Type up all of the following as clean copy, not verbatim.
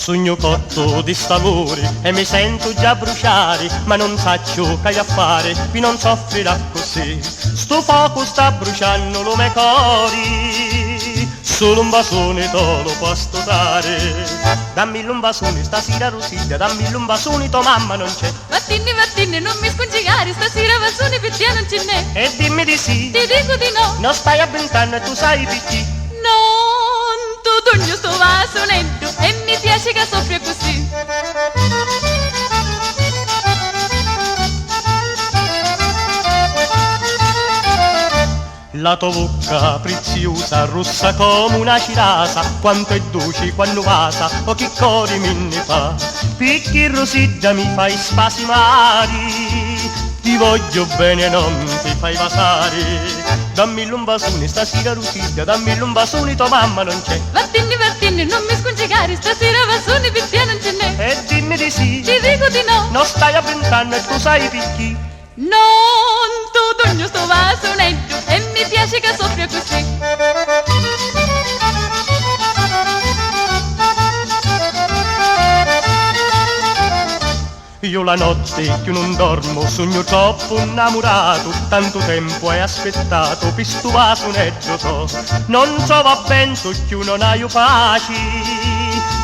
Sogno cotto di st'amore e mi sento già bruciare, ma non saccio che a fare, qui non soffrirà così. Sto fuoco sta bruciando lo me cori, solo un basone te lo posso dare. Dammi un basone stasera Rosiglia, dammi un basone tua mamma non c'è. Vattini, non mi scongiare, stasera basone per te non ce n'è. E dimmi di sì, Ti dico di no, non stai a 20 anni e tu sai perché. non tu dogno sto vasonetto e mi piace che soffia così. La tua bocca preziosa, rossa come una cirasa, quanto è dolce quando passa, o che cori mi fa. Picchi Rosiglia mi fai spasimare, ti voglio bene non ti fai vasare. Dammi un basone stasera Rosiglia, dammi un basone tua mamma non c'è. Vattini, non mi scongiare, stasera basone per te non ce n'è. E dimmi di sì, Ti dico di no, non stai a 20 anni e tu sai perché. non tu dogno sto vasonetto e mi piace che soffia così. Io la notte che non dormo, sogno troppo innamorato, tanto tempo hai aspettato, per sto vasonetto so. Non so va ben tu che non hai pace,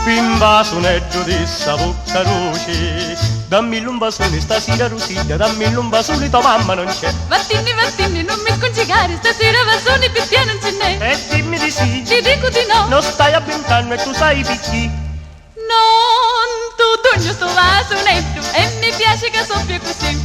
per un vasonetto di sta bocca roce. Dammi un basone stasera Rosiglia, dammi un basone tua mamma non c'è. Vattini, non mi scongiare, stasera basone per te non ce n'è. E dimmi di sì, Ti dico di no, non stai a 20 anni e tu sai perché. non tu dogno sto vasonetto e mi piace che soffia così.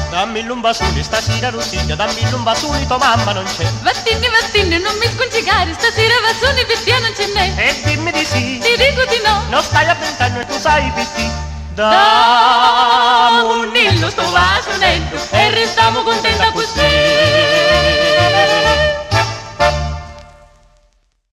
Dammi un basone stasera Rosiglia, dammi un basone tua mamma non c'è. Vattini, non mi scongiare, stasera basone per te non ce n'è. E dimmi di sì, Ti dico di no, non stai a 20 anni e tu sai perché. dammi un nillo sto vasonetto e restiamo contenta così.